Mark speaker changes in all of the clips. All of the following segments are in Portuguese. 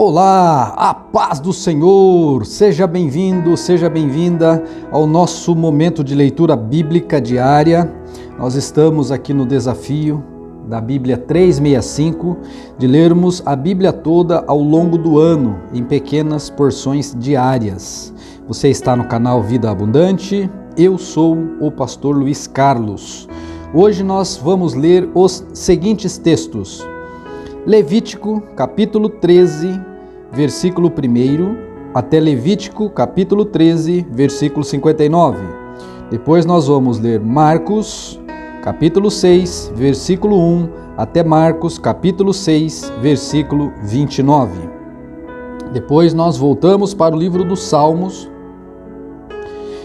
Speaker 1: Olá, a paz do Senhor! Seja bem-vindo, seja bem-vinda ao nosso momento de leitura bíblica diária. Nós estamos aqui no desafio da Bíblia 365, de lermos a Bíblia toda ao longo do ano, em pequenas porções diárias. Você está no canal Vida Abundante, eu sou o pastor Luiz Carlos. Hoje nós vamos ler os seguintes textos. Levítico, capítulo 13, versículo 1, até Levítico, capítulo 13, versículo 59. Depois nós vamos ler Marcos, capítulo 6, versículo 1, até Marcos, capítulo 6, versículo 29. Depois nós voltamos para o livro dos Salmos,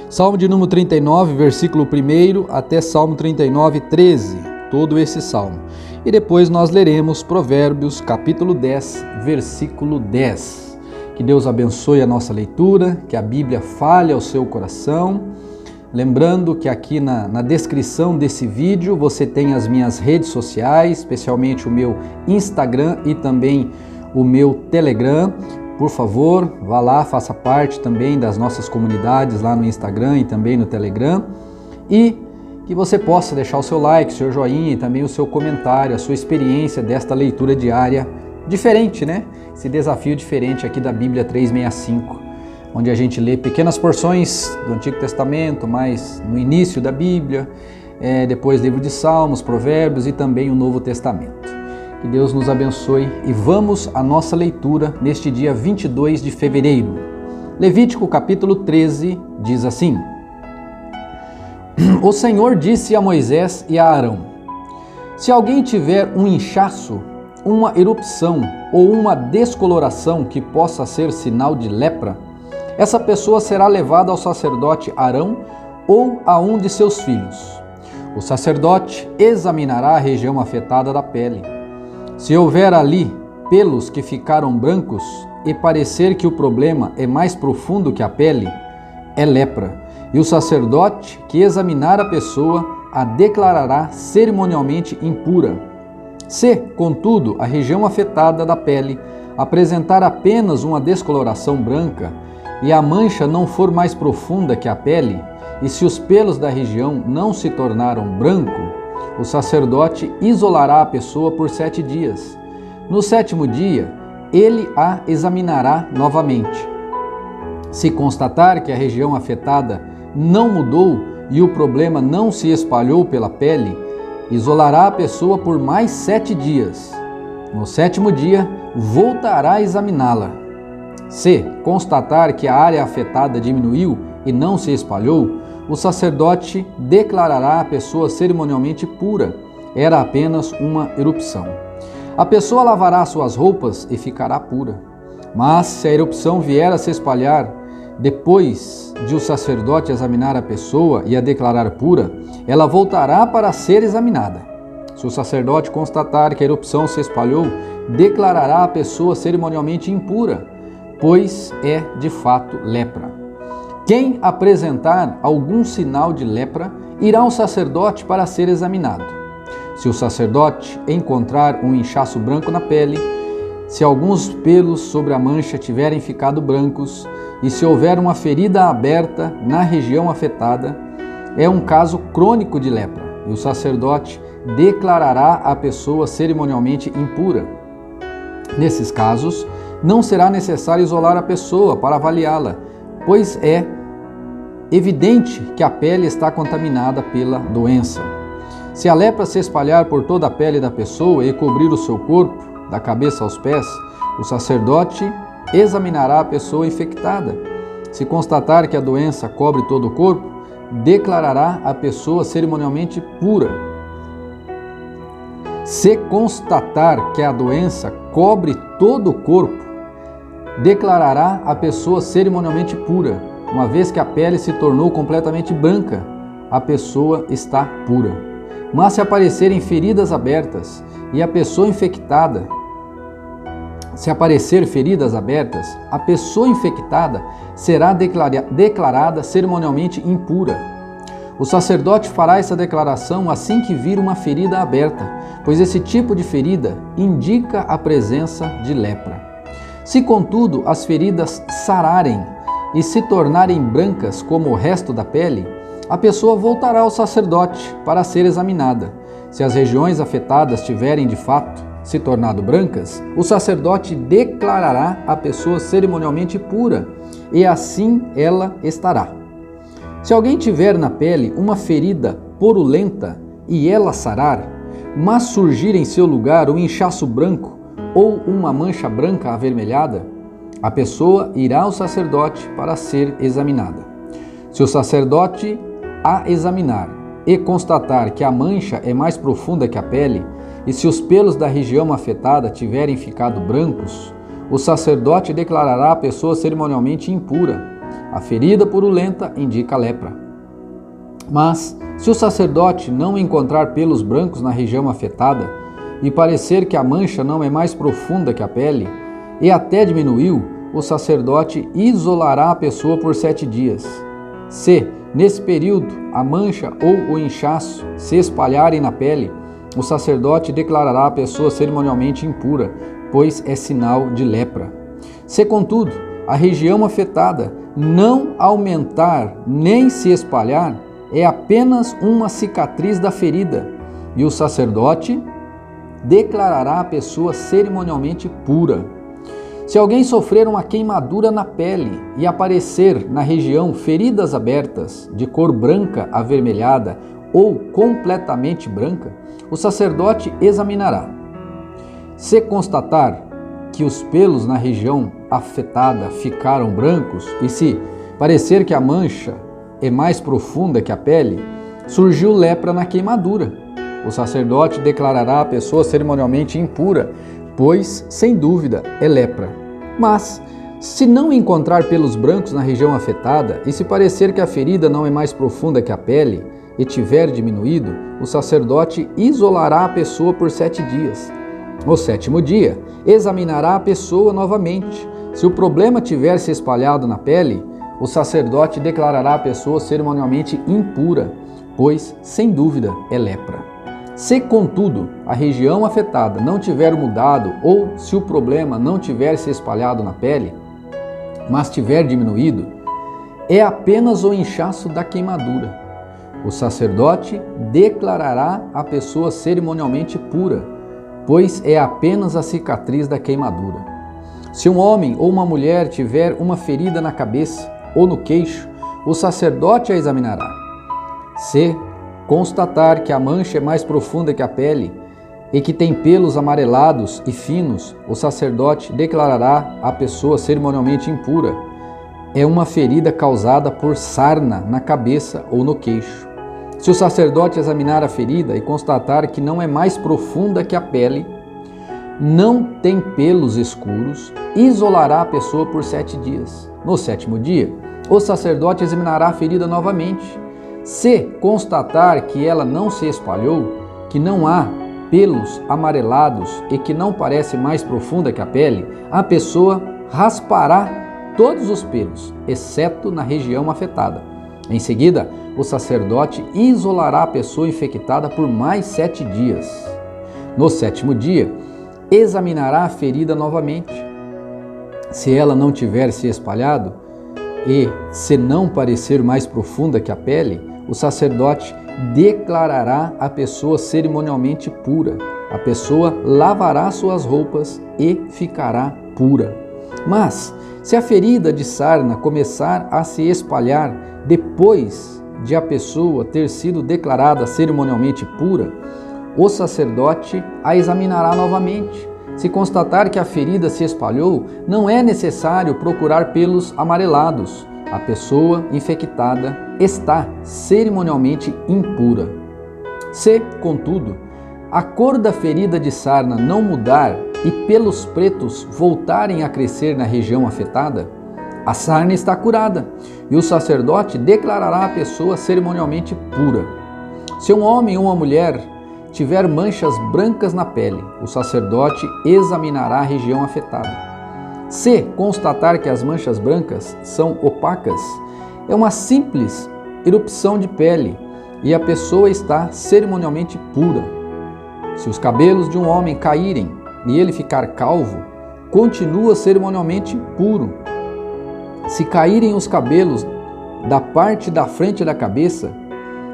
Speaker 1: Salmo de número 39, versículo 1, até Salmo 39, 13, todo esse salmo. E depois nós leremos Provérbios, capítulo 10, versículo 10. Que Deus abençoe a nossa leitura, que a Bíblia fale ao seu coração. Lembrando que aqui na descrição desse vídeo você tem as minhas redes sociais, especialmente o meu Instagram e também o meu Telegram. Por favor, vá lá, faça parte também das nossas comunidades lá no Instagram e também no Telegram. E que você possa deixar o seu like, o seu joinha e também o seu comentário, a sua experiência desta leitura diária diferente, né? Esse desafio diferente aqui da Bíblia 365, onde a gente lê pequenas porções do Antigo Testamento, mais no início da Bíblia, depois livro de Salmos, Provérbios e também o Novo Testamento. Que Deus nos abençoe e vamos à nossa leitura neste dia 22 de fevereiro. Levítico capítulo 13 diz assim: O Senhor disse a Moisés e a Arão: Se alguém tiver um inchaço, uma erupção ou uma descoloração que possa ser sinal de lepra, essa pessoa será levada ao sacerdote Arão ou a um de seus filhos. O sacerdote examinará a região afetada da pele. Se houver ali pelos que ficaram brancos e parecer que o problema é mais profundo que a pele, é lepra. E o sacerdote que examinar a pessoa a declarará cerimonialmente impura. Se, contudo, a região afetada da pele apresentar apenas uma descoloração branca e a mancha não for mais profunda que a pele, e se os pelos da região não se tornaram branco, o sacerdote isolará a pessoa por 7 dias. No 7º dia, ele a examinará novamente. Se constatar que a região afetada não mudou e o problema não se espalhou pela pele, isolará a pessoa por mais 7 dias. No 7º dia, voltará a examiná-la. Se constatar que a área afetada diminuiu e não se espalhou, o sacerdote declarará a pessoa cerimonialmente pura. Era apenas uma erupção. A pessoa lavará suas roupas e ficará pura. Mas se a erupção vier a se espalhar, depois de o sacerdote examinar a pessoa e a declarar pura, ela voltará para ser examinada. Se o sacerdote constatar que a erupção se espalhou, declarará a pessoa cerimonialmente impura, pois é de fato lepra. Quem apresentar algum sinal de lepra, irá ao sacerdote para ser examinado. Se o sacerdote encontrar um inchaço branco na pele, se alguns pelos sobre a mancha tiverem ficado brancos, e se houver uma ferida aberta na região afetada, é um caso crônico de lepra, e o sacerdote declarará a pessoa cerimonialmente impura. Nesses casos, não será necessário isolar a pessoa para avaliá-la, pois é evidente que a pele está contaminada pela doença. Se a lepra se espalhar por toda a pele da pessoa e cobrir o seu corpo, da cabeça aos pés, o sacerdote examinará a pessoa infectada. Se constatar que a doença cobre todo o corpo, declarará a pessoa cerimonialmente pura. Se constatar que a doença cobre todo o corpo, declarará a pessoa cerimonialmente pura. Uma vez que a pele se tornou completamente branca, a pessoa está pura. Mas se aparecerem feridas abertas e a pessoa infectada, se aparecer feridas abertas, a pessoa infectada será declarada cerimonialmente impura. O sacerdote fará essa declaração assim que vir uma ferida aberta, pois esse tipo de ferida indica a presença de lepra. Se, contudo, as feridas sararem e se tornarem brancas como o resto da pele, a pessoa voltará ao sacerdote para ser examinada. Se as regiões afetadas tiverem de fato se tornado brancas, o sacerdote declarará a pessoa cerimonialmente pura, e assim ela estará. Se alguém tiver na pele uma ferida purulenta e ela sarar, mas surgir em seu lugar um inchaço branco ou uma mancha branca avermelhada, a pessoa irá ao sacerdote para ser examinada. Se o sacerdote a examinar e constatar que a mancha é mais profunda que a pele, e se os pelos da região afetada tiverem ficado brancos, o sacerdote declarará a pessoa cerimonialmente impura. A ferida purulenta indica a lepra. Mas, se o sacerdote não encontrar pelos brancos na região afetada e parecer que a mancha não é mais profunda que a pele e até diminuiu, o sacerdote isolará a pessoa por 7 dias. Se, nesse período, a mancha ou o inchaço se espalharem na pele, o sacerdote declarará a pessoa cerimonialmente impura, pois é sinal de lepra. Se, contudo, a região afetada não aumentar nem se espalhar, é apenas uma cicatriz da ferida, e o sacerdote declarará a pessoa cerimonialmente pura. Se alguém sofrer uma queimadura na pele e aparecer na região feridas abertas, de cor branca avermelhada ou completamente branca, o sacerdote examinará. Se constatar que os pelos na região afetada ficaram brancos e se parecer que a mancha é mais profunda que a pele, surgiu lepra na queimadura. O sacerdote declarará a pessoa cerimonialmente impura, pois, sem dúvida, é lepra. Mas, se não encontrar pelos brancos na região afetada e se parecer que a ferida não é mais profunda que a pele e tiver diminuído, o sacerdote isolará a pessoa por 7 dias. No 7º dia, examinará a pessoa novamente. Se o problema tiver se espalhado na pele, o sacerdote declarará a pessoa cerimonialmente impura, pois, sem dúvida, é lepra. Se, contudo, a região afetada não tiver mudado ou se o problema não tiver se espalhado na pele, mas tiver diminuído, é apenas o inchaço da queimadura. O sacerdote declarará a pessoa cerimonialmente pura, pois é apenas a cicatriz da queimadura. Se um homem ou uma mulher tiver uma ferida na cabeça ou no queixo, o sacerdote a examinará. Se constatar que a mancha é mais profunda que a pele e que tem pelos amarelados e finos, o sacerdote declarará a pessoa cerimonialmente impura. É uma ferida causada por sarna na cabeça ou no queixo. Se o sacerdote examinar a ferida e constatar que não é mais profunda que a pele, não tem pelos escuros, isolará a pessoa por 7 dias. No 7º dia, o sacerdote examinará a ferida novamente. Se constatar que ela não se espalhou, que não há pelos amarelados e que não parece mais profunda que a pele, a pessoa raspará todos os pelos, exceto na região afetada. Em seguida, o sacerdote isolará a pessoa infectada por mais 7 dias. No 7º dia, examinará a ferida novamente. Se ela não tiver se espalhado e se não parecer mais profunda que a pele, o sacerdote declarará a pessoa cerimonialmente pura. A pessoa lavará suas roupas e ficará pura. Mas, se a ferida de sarna começar a se espalhar depois de a pessoa ter sido declarada cerimonialmente pura, o sacerdote a examinará novamente. Se constatar que a ferida se espalhou, não é necessário procurar pelos amarelados. A pessoa infectada está cerimonialmente impura. Se, contudo, a cor da ferida de sarna não mudar e pelos pretos voltarem a crescer na região afetada, a sarna está curada e o sacerdote declarará a pessoa cerimonialmente pura. Se um homem ou uma mulher tiver manchas brancas na pele, o sacerdote examinará a região afetada. Se constatar que as manchas brancas são opacas, é uma simples erupção de pele e a pessoa está cerimonialmente pura. Se os cabelos de um homem caírem e ele ficar calvo, continua cerimonialmente puro. Se caírem os cabelos da parte da frente da cabeça,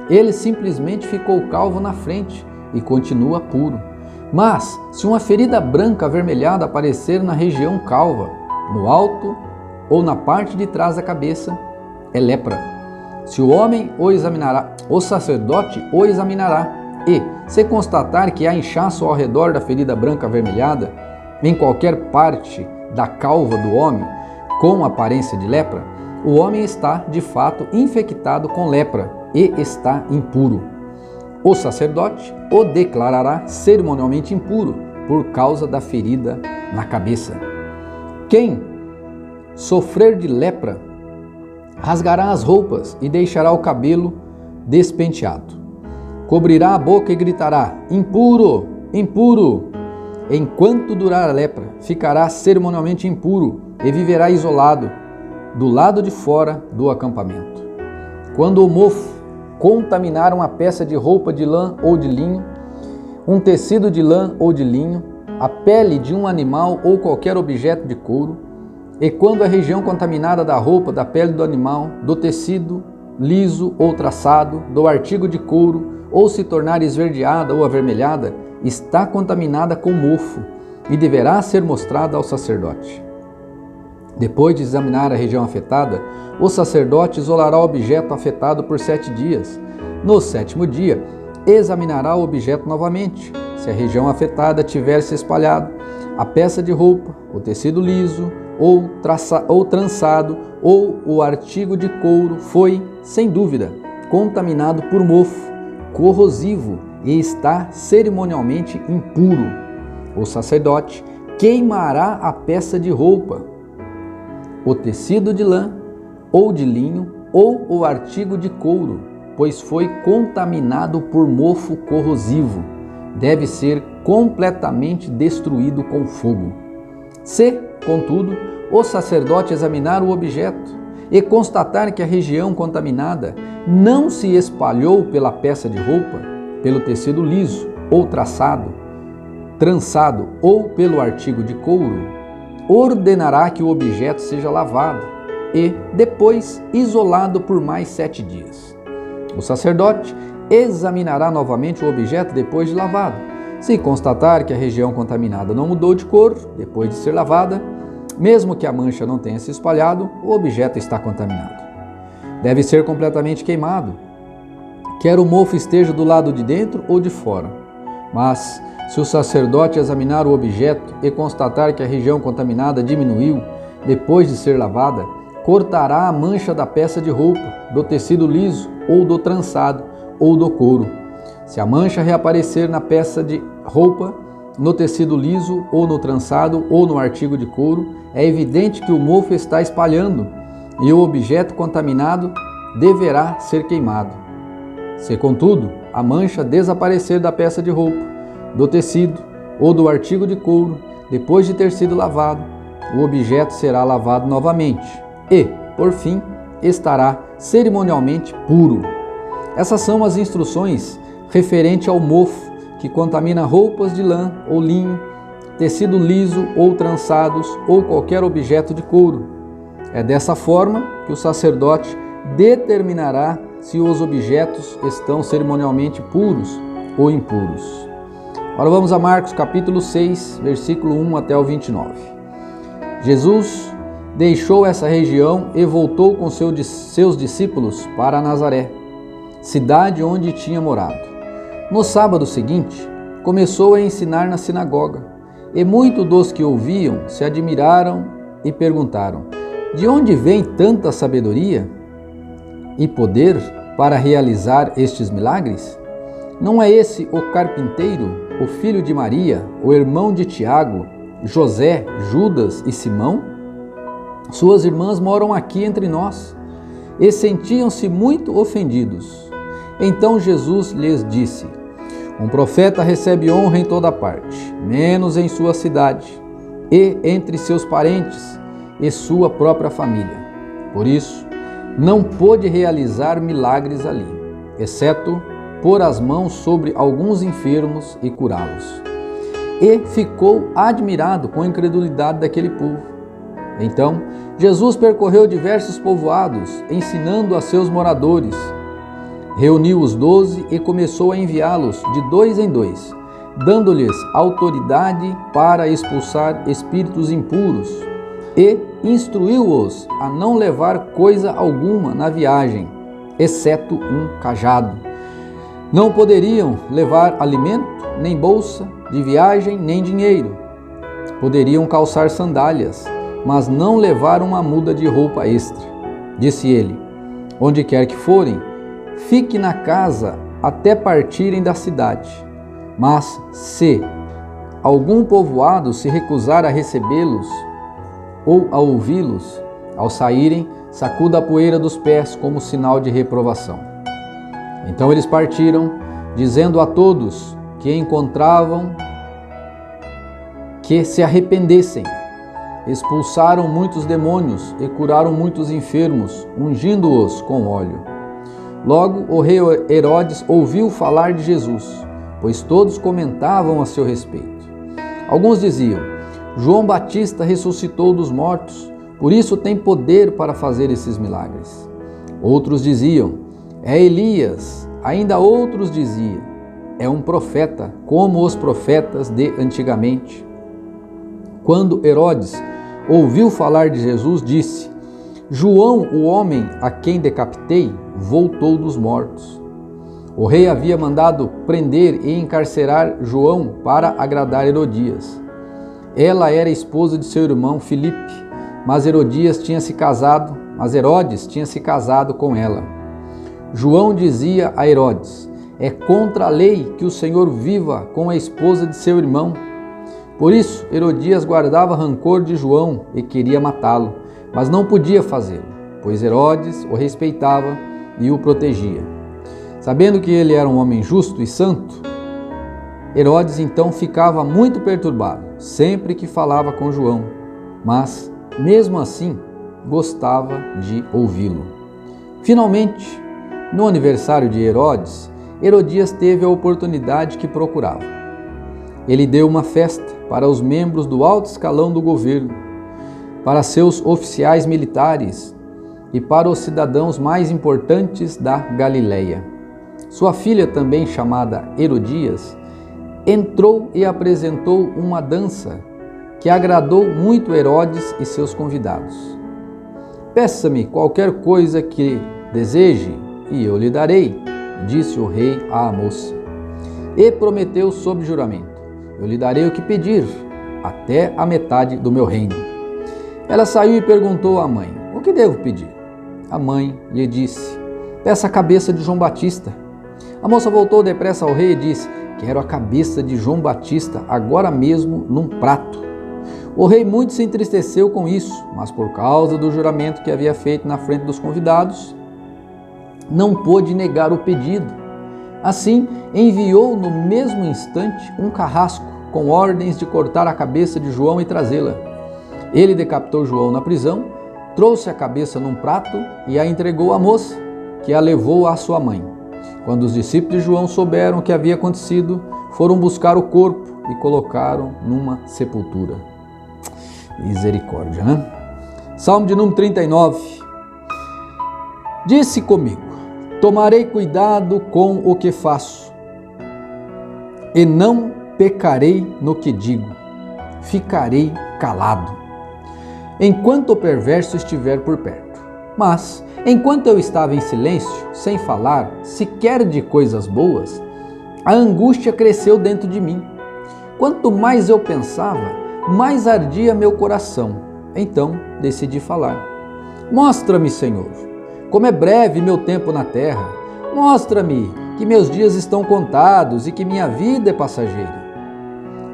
Speaker 1: ele simplesmente ficou calvo na frente e continua puro. Mas, se uma ferida branca avermelhada aparecer na região calva, no alto ou na parte de trás da cabeça, é lepra. Se o homem o examinará, o sacerdote o examinará, e, se constatar que há inchaço ao redor da ferida branca avermelhada, em qualquer parte da calva do homem, com aparência de lepra, o homem está, de fato, infectado com lepra e está impuro. O sacerdote o declarará cerimonialmente impuro por causa da ferida na cabeça. Quem sofrer de lepra rasgará as roupas e deixará o cabelo despenteado. Cobrirá a boca e gritará: impuro, impuro! Enquanto durar a lepra, ficará cerimonialmente impuro e viverá isolado do lado de fora do acampamento. Quando o mofo contaminar uma peça de roupa de lã ou de linho, um tecido de lã ou de linho, a pele de um animal ou qualquer objeto de couro, e quando a região contaminada da roupa, da pele do animal, do tecido liso ou traçado, do artigo de couro, ou se tornar esverdeada ou avermelhada, está contaminada com mofo e deverá ser mostrada ao sacerdote. Depois de examinar a região afetada, o sacerdote isolará o objeto afetado por 7 dias. No 7º dia, examinará o objeto novamente. Se a região afetada tiver se espalhado, a peça de roupa, o tecido liso ou trançado ou o artigo de couro foi, sem dúvida, contaminado por mofo corrosivo e está cerimonialmente impuro. O sacerdote queimará a peça de roupa, o tecido de lã ou de linho ou o artigo de couro, pois foi contaminado por mofo corrosivo. Deve ser completamente destruído com fogo. Se, contudo, o sacerdote examinar o objeto e constatar que a região contaminada não se espalhou pela peça de roupa, pelo tecido liso ou trançado ou pelo artigo de couro, ordenará que o objeto seja lavado e, depois, isolado por mais 7 dias. O sacerdote examinará novamente o objeto depois de lavado. Se constatar que a região contaminada não mudou de cor depois de ser lavada, mesmo que a mancha não tenha se espalhado, o objeto está contaminado. Deve ser completamente queimado, quer o mofo esteja do lado de dentro ou de fora. Mas, se o sacerdote examinar o objeto e constatar que a região contaminada diminuiu depois de ser lavada, cortará a mancha da peça de roupa, do tecido liso ou do trançado ou do couro. Se a mancha reaparecer na peça de roupa, no tecido liso ou no trançado ou no artigo de couro, é evidente que o mofo está espalhando e o objeto contaminado deverá ser queimado. Se, contudo, a mancha desaparecer da peça de roupa, do tecido ou do artigo de couro, depois de ter sido lavado, o objeto será lavado novamente e, por fim, estará cerimonialmente puro. Essas são as instruções referentes ao mofo que contamina roupas de lã ou linho, tecido liso ou trançados ou qualquer objeto de couro. É dessa forma que o sacerdote determinará se os objetos estão cerimonialmente puros ou impuros. Agora vamos a Marcos capítulo 6, versículo 1 até o 29. Jesus deixou essa região e voltou com seus discípulos para Nazaré, cidade onde tinha morado. No sábado seguinte, começou a ensinar na sinagoga, e muitos dos que ouviam se admiraram e perguntaram: de onde vem tanta sabedoria e poder para realizar estes milagres? Não é esse o carpinteiro, o filho de Maria, o irmão de Tiago, José, Judas e Simão? Suas irmãs moram aqui entre nós. E sentiam-se muito ofendidos. Então Jesus lhes disse: um profeta recebe honra em toda parte, menos em sua cidade, e entre seus parentes e sua própria família. Por isso, não pôde realizar milagres ali, exceto pôr as mãos sobre alguns enfermos e curá-los. e ficou admirado com a incredulidade daquele povo. Então, Jesus percorreu diversos povoados, ensinando a seus moradores. Reuniu os 12 e começou a enviá-los de 2 em 2, dando-lhes autoridade para expulsar espíritos impuros, e instruiu-os a não levar coisa alguma na viagem, exceto um cajado. Não poderiam levar alimento, nem bolsa de viagem, nem dinheiro. Poderiam calçar sandálias, mas não levar uma muda de roupa extra. Disse ele: onde quer que forem, fique na casa até partirem da cidade. Mas se algum povoado se recusar a recebê-los ou a ouvi-los, ao saírem, sacuda a poeira dos pés como sinal de reprovação. Então eles partiram, dizendo a todos que encontravam que se arrependessem. Expulsaram muitos demônios e curaram muitos enfermos, ungindo-os com óleo. Logo o rei Herodes ouviu falar de Jesus, pois todos comentavam a seu respeito. Alguns diziam: João Batista ressuscitou dos mortos, por isso tem poder para fazer esses milagres. Outros diziam: é Elias. Ainda outros diziam: é um profeta, como os profetas de antigamente. Quando Herodes ouviu falar de Jesus, disse: João, o homem a quem decapitei, voltou dos mortos. O rei havia mandado prender e encarcerar João para agradar Herodias. Ela era esposa de seu irmão Filipe, mas Herodes tinha se casado com ela. João dizia a Herodes: é contra a lei que o Senhor viva com a esposa de seu irmão. Por isso, Herodias guardava rancor de João e queria matá-lo, mas não podia fazê-lo, pois Herodes o respeitava e o protegia. Sabendo que ele era um homem justo e santo, Herodes então ficava muito perturbado sempre que falava com João, mas, mesmo assim, gostava de ouvi-lo. Finalmente, no aniversário de Herodes, Herodias teve a oportunidade que procurava. Ele deu uma festa para os membros do alto escalão do governo, para seus oficiais militares e para os cidadãos mais importantes da Galileia. Sua filha, também chamada Herodias, entrou e apresentou uma dança que agradou muito Herodes e seus convidados. Peça-me qualquer coisa que deseje e eu lhe darei, disse o rei à moça. E prometeu sob juramento: eu lhe darei o que pedir, até a metade do meu reino. Ela saiu e perguntou à mãe: o que devo pedir? A mãe lhe disse: peça a cabeça de João Batista. A moça voltou depressa ao rei e disse: quero a cabeça de João Batista agora mesmo num prato. O rei muito se entristeceu com isso, mas por causa do juramento que havia feito na frente dos convidados, não pôde negar o pedido. Assim, enviou no mesmo instante um carrasco com ordens de cortar a cabeça de João e trazê-la. Ele decapitou João na prisão, trouxe a cabeça num prato e a entregou à moça, que a levou à sua mãe. Quando os discípulos de João souberam o que havia acontecido, foram buscar o corpo e colocaram numa sepultura. Misericórdia, né? Salmo de número 39. Disse comigo: tomarei cuidado com o que faço, e não pecarei no que digo, ficarei calado, enquanto o perverso estiver por perto. Mas, enquanto eu estava em silêncio, sem falar sequer de coisas boas, a angústia cresceu dentro de mim. Quanto mais eu pensava, mais ardia meu coração. Então decidi falar. Mostra-me, Senhor, como é breve meu tempo na terra. Mostra-me que meus dias estão contados e que minha vida é passageira.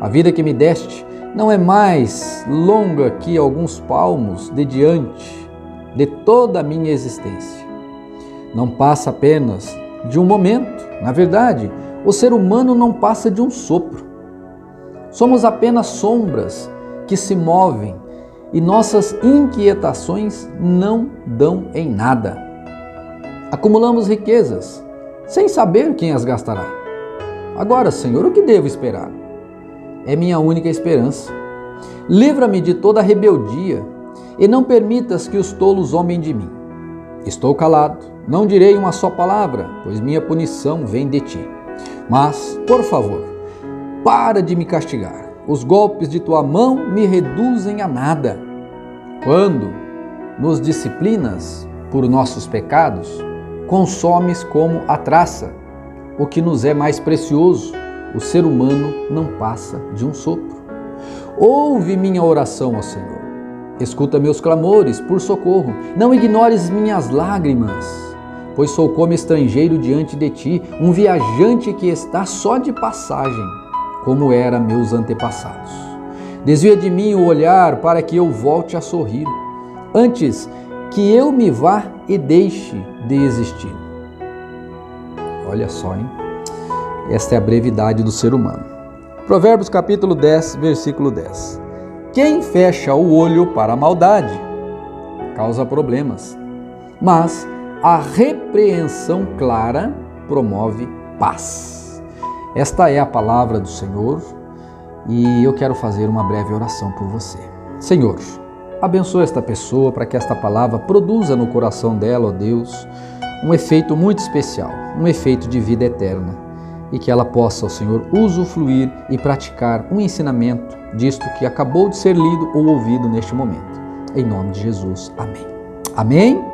Speaker 1: A vida que me deste não é mais longa que alguns palmos de diante de toda a minha existência. Não passa apenas de um momento. Na verdade, o ser humano não passa de um sopro. Somos apenas sombras que se movem e nossas inquietações não dão em nada. Acumulamos riquezas sem saber quem as gastará. Agora, Senhor, o que devo esperar? é minha única esperança. Livra-me de toda rebeldia e não permitas que os tolos zombem de mim. Estou calado, não direi uma só palavra, pois minha punição vem de ti. Mas, por favor, para de me castigar. Os golpes de tua mão me reduzem a nada. Quando nos disciplinas por nossos pecados, consomes como a traça. O que nos é mais precioso, o ser humano não passa de um sopro. Ouve minha oração, ó Senhor. Escuta meus clamores por socorro. Não ignores minhas lágrimas, pois sou como estrangeiro diante de ti, um viajante que está só de passagem, como era meus antepassados. Desvia de mim o olhar para que eu volte a sorrir, antes que eu me vá e deixe de existir. Olha só, hein? Esta é a brevidade do ser humano. Provérbios capítulo 10, versículo 10. Quem fecha o olho para a maldade causa problemas, mas a repreensão clara promove paz. Esta é a palavra do Senhor e eu quero fazer uma breve oração por você. Senhor, abençoa esta pessoa para que esta palavra produza no coração dela, ó Deus, um efeito muito especial, um efeito de vida eterna. E que ela possa, ó Senhor, usufruir e praticar um ensinamento disto que acabou de ser lido ou ouvido neste momento. Em nome de Jesus. Amém. Amém?